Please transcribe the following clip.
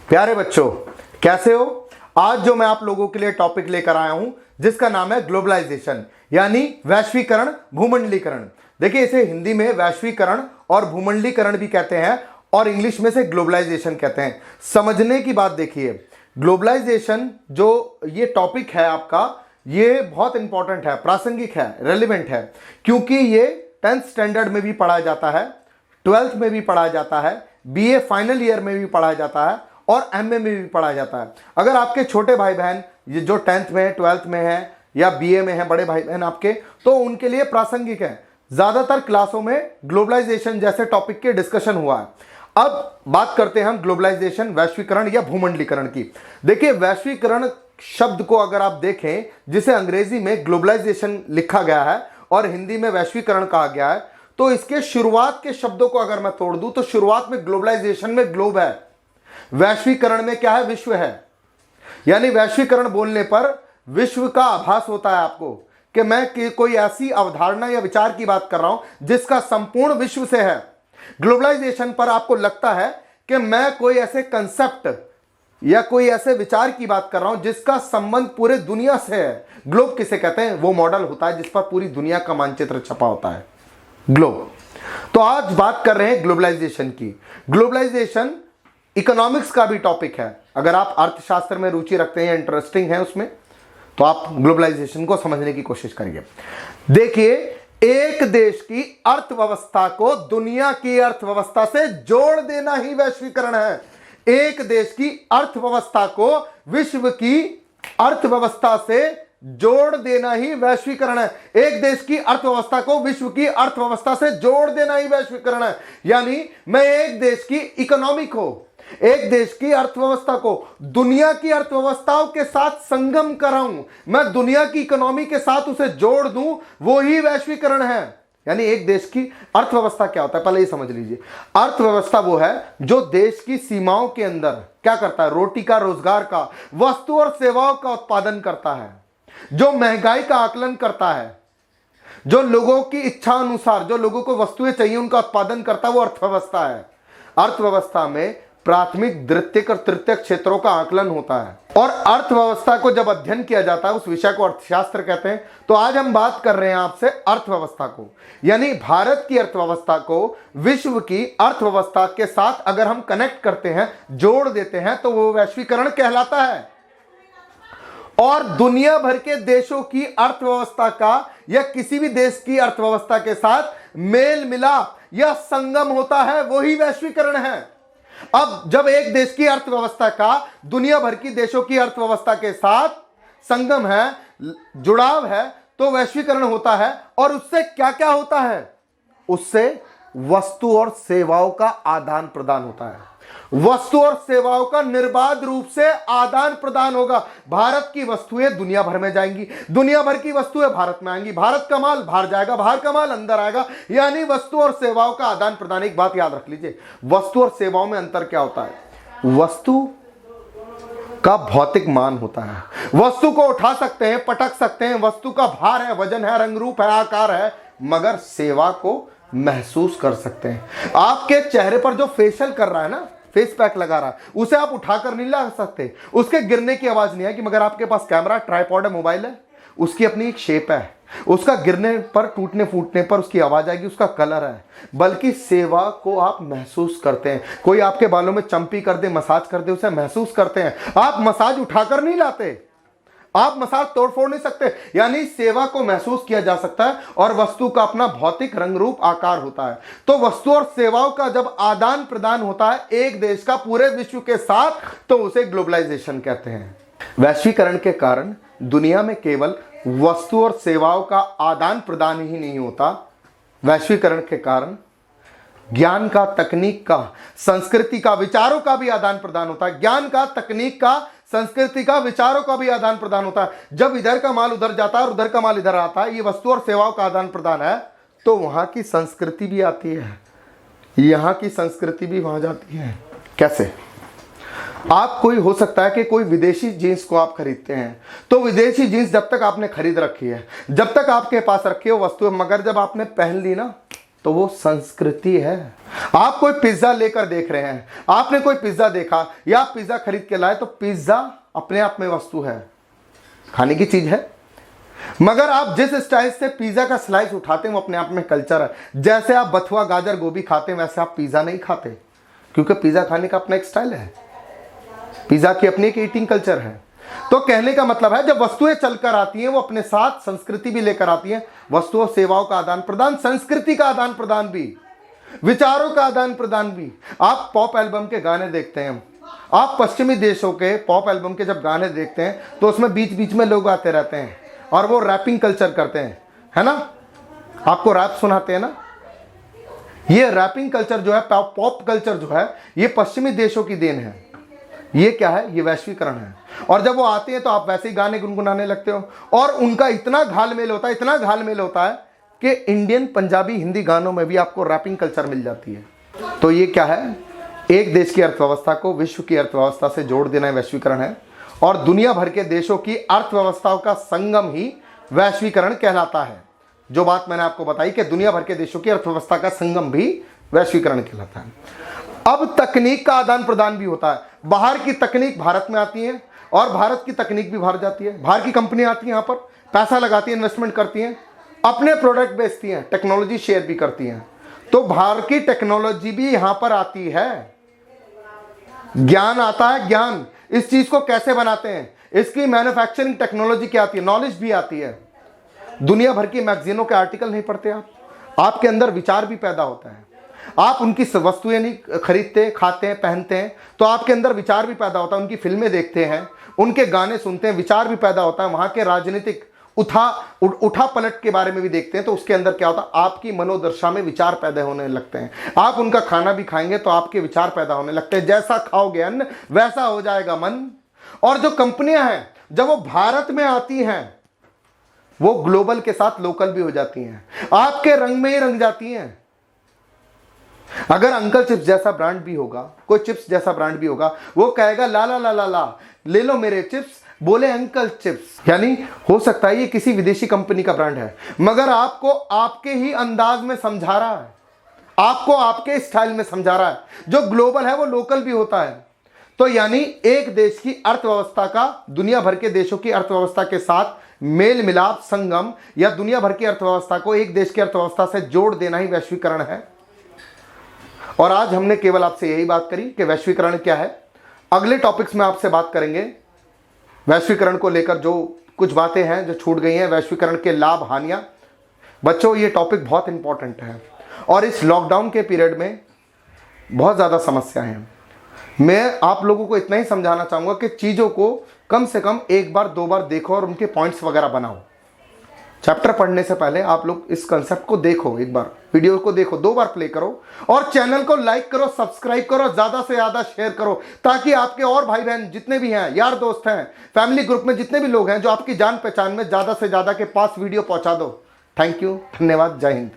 प्यारे बच्चों, कैसे हो? आज जो मैं आप लोगों के लिए टॉपिक लेकर आया हूं जिसका नाम है ग्लोबलाइजेशन यानी वैश्वीकरण, भूमंडलीकरण। देखिए, इसे हिंदी में वैश्वीकरण और भूमंडलीकरण भी कहते हैं और इंग्लिश में से ग्लोबलाइजेशन कहते हैं। समझने की बात देखिए, ग्लोबलाइजेशन जो ये टॉपिक है आपका, ये बहुत इंपॉर्टेंट है, प्रासंगिक है, रेलिवेंट है, क्योंकि ये 10th स्टैंडर्ड में भी पढ़ाया जाता है, 12th में भी पढ़ाया जाता है, बीए फाइनल ईयर में भी पढ़ाया जाता है और एमए में भी पढ़ाया जाता है। अगर आपके छोटे भाई बहन ये जो 10th में है, 12th में है या बीए में है, बड़े भाई बहन आपके, तो उनके लिए प्रासंगिक है। ज्यादातर क्लासों में ग्लोबलाइजेशन जैसे टॉपिक के डिस्कशन हुआ है। अब बात करते हैं हम ग्लोबलाइजेशन, वैश्वीकरण या भूमंडलीकरण की। देखिए, वैश्वीकरण शब्द को अगर आप देखें, जिसे अंग्रेजी में ग्लोबलाइजेशन लिखा गया है और हिंदी में वैश्वीकरण कहा गया है, तो इसके शुरुआत के शब्दों को अगर मैं तोड़ दूं तो शुरुआत में ग्लोबलाइजेशन में ग्लोब है, वैश्वीकरण में क्या है? विश्व है। यानी वैश्वीकरण बोलने पर विश्व का आभास होता है आपको कि मैं कोई ऐसी अवधारणा या विचार की बात कर रहा हूं जिसका संपूर्ण विश्व से है। ग्लोबलाइजेशन पर आपको लगता है कि मैं कोई ऐसे कंसेप्ट या कोई ऐसे विचार की बात कर रहा हूं जिसका संबंध पूरे दुनिया से है। ग्लोब किसे कहते हैं? वो मॉडल होता है जिस पर पूरी दुनिया का मानचित्र छपा होता है, ग्लोब। तो आज बात कर रहे हैं ग्लोबलाइजेशन की। ग्लोबलाइजेशन इकोनॉमिक्स का भी टॉपिक है। अगर आप अर्थशास्त्र में रुचि रखते हैं, इंटरेस्टिंग है उसमें, तो आप ग्लोबलाइजेशन को समझने की कोशिश करिए। देखिए, एक देश की अर्थव्यवस्था को दुनिया की अर्थव्यवस्था से जोड़ देना ही वैश्वीकरण है। एक देश की अर्थव्यवस्था को विश्व की अर्थव्यवस्था से जोड़ देना ही वैश्वीकरण है। एक देश की अर्थव्यवस्था को विश्व की अर्थव्यवस्था से जोड़ देना ही वैश्वीकरण है। यानी मैं एक देश की इकोनॉमी को, एक देश की अर्थव्यवस्था को दुनिया की अर्थव्यवस्थाओं के साथ संगम कराऊं, मैं दुनिया की इकोनॉमी के साथ उसे जोड़ दूं, वो ही वैश्वीकरण है। यानी एक देश की अर्थव्यवस्था क्या होता है, पहले ये समझ लीजिए। अर्थव्यवस्था वो है जो देश की सीमाओं के अंदर क्या करता है? रोटी का, रोजगार का, वस्तु और सेवाओं का उत्पादन करता है, जो महंगाई का आकलन करता है, जो लोगों की इच्छा अनुसार, जो लोगों को वस्तुएं चाहिए उनका उत्पादन करता है, वो अर्थव्यवस्था है। अर्थव्यवस्था में प्राथमिक, द्वितीयक और तृतीयक क्षेत्रों का आकलन होता है और अर्थव्यवस्था को जब अध्ययन किया जाता है उस विषय को अर्थशास्त्र कहते हैं। तो आज हम बात कर रहे हैं आपसे अर्थव्यवस्था को, यानी भारत की अर्थव्यवस्था को विश्व की अर्थव्यवस्था के साथ अगर हम कनेक्ट करते हैं, जोड़ देते हैं, तो वो वैश्वीकरण कहलाता है। और दुनिया भर के देशों की अर्थव्यवस्था का या किसी भी देश की अर्थव्यवस्था के साथ मेल मिलाप या संगम होता है, वही वैश्वीकरण है। अब जब एक देश की अर्थव्यवस्था का दुनिया भर की देशों की अर्थव्यवस्था के साथ संगम है, जुड़ाव है, तो वैश्वीकरण होता है। और उससे क्या क्या होता है? उससे वस्तु और सेवाओं का आदान प्रदान होता है। वस्तु और सेवाओं का निर्बाध रूप से आदान प्रदान होगा। भारत की वस्तुएं दुनिया भर में जाएंगी, दुनिया भर की वस्तुएं भारत में आएंगी, भारत का माल बाहर जाएगा, बाहर का माल अंदर आएगा। यानी वस्तु और सेवाओं का आदान प्रदान। एक बात याद रख लीजिए, वस्तु और सेवाओं में अंतर क्या होता है? वस्तु का भौतिक मान होता है, वस्तु को उठा सकते हैं, पटक सकते हैं, वस्तु का भार है, वजन है, रंग रूप है, आकार है, मगर सेवा को महसूस कर सकते हैं। आपके चेहरे पर जो फेशियल कर रहा है ना, फेस पैक लगा रहा है, उसे आप उठाकर नहीं ला सकते, उसके गिरने की आवाज नहीं आएगी। मगर आपके पास कैमरा, ट्राइपॉड है, मोबाइल है, उसकी अपनी एक शेप है, उसका गिरने पर, टूटने फूटने पर उसकी आवाज आएगी, उसका कलर है। बल्कि सेवा को आप महसूस करते हैं। कोई आपके बालों में चंपी कर दे, मसाज कर दे, उसे महसूस करते हैं। आप मसाज उठाकर नहीं लाते, आप मसाज तोड़फोड़ नहीं सकते। यानी सेवा को महसूस किया जा सकता है और वस्तु का अपना भौतिक रंग रूप आकार होता है। तो वस्तु और सेवाओं का जब आदान प्रदान होता है एक देश का पूरे विश्व के साथ, तो उसे ग्लोबलाइजेशन कहते हैं। वैश्वीकरण के कारण दुनिया में केवल वस्तु और सेवाओं का आदान प्रदान ही नहीं होता, वैश्वीकरण के कारण ज्ञान का, तकनीक का, संस्कृति का, विचारों का भी आदान प्रदान होता है। ज्ञान का, तकनीक का, संस्कृति का, विचारों का भी आदान प्रदान होता है। जब इधर का माल उधर जाता है और उधर का माल इधर आता है, ये वस्तु और सेवाओं का आदान प्रदान है, तो वहां की संस्कृति भी आती है, यहां की संस्कृति भी वहां जाती है। कैसे? आप कोई हो सकता है कि कोई विदेशी जीन्स को आप खरीदते हैं, तो विदेशी जीन्स जब तक आपने खरीद रखी है, जब तक आपके पास रखी है वस्तु, मगर जब आपने पहन ली ना, तो वो संस्कृति है। आप कोई पिज्जा लेकर देख रहे हैं, आपने कोई पिज्जा देखा या आप पिज्जा खरीद के लाए, तो पिज्जा अपने आप में वस्तु है, खाने की चीज है। मगर आप जिस स्टाइल से पिज्जा का स्लाइस उठाते हैं वो अपने आप में कल्चर है। जैसे आप बथुआ गाजर गोभी खाते हैं वैसे आप पिज्जा नहीं खाते, क्योंकि पिज्जा खाने का अपना एक स्टाइल है, पिज्जा की अपनी एक ईटिंग कल्चर है। तो कहने का मतलब है जब वस्तुएं चलकर आती हैं वो अपने साथ संस्कृति भी लेकर आती हैं। वस्तुओं सेवाओं का आदान प्रदान, संस्कृति का आदान प्रदान भी, विचारों का आदान प्रदान भी। आप पॉप एल्बम के गाने देखते हैं, आप पश्चिमी देशों के पॉप एल्बम के जब गाने देखते हैं तो उसमें बीच बीच में लोग आते रहते हैं और वो रैपिंग कल्चर करते हैं, है ना, आपको रैप सुनाते हैं ना। ये रैपिंग कल्चर जो है, पॉप कल्चर जो है, ये पश्चिमी देशों की देन है। ये क्या है? ये वैश्वीकरण है। और जब वो आते हैं तो आप वैसे ही गाने गुनगुनाने लगते हो और उनका इतना घालमेल होता है, इतना घालमेल होता है कि इंडियन, पंजाबी, हिंदी गानों में भी आपको रैपिंग कल्चर मिल जाती है। तो ये क्या है? एक देश की अर्थव्यवस्था को विश्व की अर्थव्यवस्था से जोड़ देना वैश्वीकरण है। और दुनिया भर के देशों की अर्थव्यवस्थाओं का संगम ही वैश्वीकरण कहलाता है। जो बात मैंने आपको बताई कि दुनिया भर के देशों की अर्थव्यवस्था का संगम भी वैश्वीकरण कहलाता है। अब तकनीक का आदान प्रदान भी होता है। बाहर की तकनीक भारत में आती है और भारत की तकनीक भी बाहर जाती है। बाहर की कंपनियां आती हैं, यहाँ पर पैसा लगाती हैं, इन्वेस्टमेंट करती हैं, अपने प्रोडक्ट बेचती हैं, टेक्नोलॉजी शेयर भी करती हैं। तो बाहर की टेक्नोलॉजी भी यहाँ पर आती है। ज्ञान आता है, ज्ञान, इस चीज को कैसे बनाते हैं, इसकी मैन्युफैक्चरिंग टेक्नोलॉजी क्या आती है, नॉलेज भी आती है। दुनिया भर की मैगजीनों के आर्टिकल नहीं पढ़ते आप, आपके अंदर विचार भी पैदा होता है। आप उनकी वस्तुएं नहीं खरीदते, खाते हैं, पहनते हैं, तो आपके अंदर विचार भी पैदा होता है। उनकी फिल्में देखते हैं, उनके गाने सुनते हैं, विचार भी पैदा होता है। वहां के राजनीतिक उठा पलट के बारे में भी देखते हैं, तो उसके अंदर क्या होता है? आपकी मनोदशा में विचार पैदा होने लगते हैं। आप उनका खाना भी खाएंगे तो आपके विचार पैदा होने लगते हैं। जैसा खाओगे अन्न वैसा हो जाएगा मन। और जो कंपनियां हैं जब वो भारत में आती हैं वो ग्लोबल के साथ लोकल भी हो जाती हैं, आपके रंग में ही रंग जाती हैं। अगर अंकल चिप्स जैसा ब्रांड भी होगा, कोई चिप्स जैसा ब्रांड भी होगा, वो कहेगा ला ला ला ला ला, ले लो मेरे चिप्स, बोले अंकल चिप्स। यानी हो सकता है ये किसी विदेशी कंपनी का ब्रांड है, मगर आपको आपके ही अंदाज में समझा रहा है, आपको आपके स्टाइल में समझा रहा है। जो ग्लोबल है वो लोकल भी होता है। तो यानी एक देश की अर्थव्यवस्था का दुनिया भर के देशों की अर्थव्यवस्था के साथ मेल मिलाप, संगम, या दुनिया भर की अर्थव्यवस्था को एक देश की अर्थव्यवस्था से जोड़ देना ही वैश्वीकरण है। और आज हमने केवल आपसे यही बात करी कि वैश्वीकरण क्या है। अगले टॉपिक्स में आपसे बात करेंगे वैश्वीकरण को लेकर जो कुछ बातें हैं जो छूट गई हैं, वैश्वीकरण के लाभ, हानियां। बच्चों, ये टॉपिक बहुत इंपॉर्टेंट है और इस लॉकडाउन के पीरियड में बहुत ज़्यादा समस्या हैं। मैं आप लोगों को इतना ही समझाना चाहूँगा कि चीज़ों को कम से कम एक बार, दो बार देखो और उनके पॉइंट्स वगैरह बनाओ। चैप्टर पढ़ने से पहले आप लोग इस कंसेप्ट को देखो, एक बार वीडियो को देखो, दो बार प्ले करो और चैनल को लाइक करो, सब्सक्राइब करो, ज़्यादा से ज़्यादा शेयर करो, ताकि आपके और भाई बहन जितने भी हैं, यार दोस्त हैं, फैमिली ग्रुप में जितने भी लोग हैं जो आपकी जान पहचान में, ज़्यादा से ज़्यादा के पास वीडियो पहुंचा दो। थैंक यू, धन्यवाद, जय हिंद।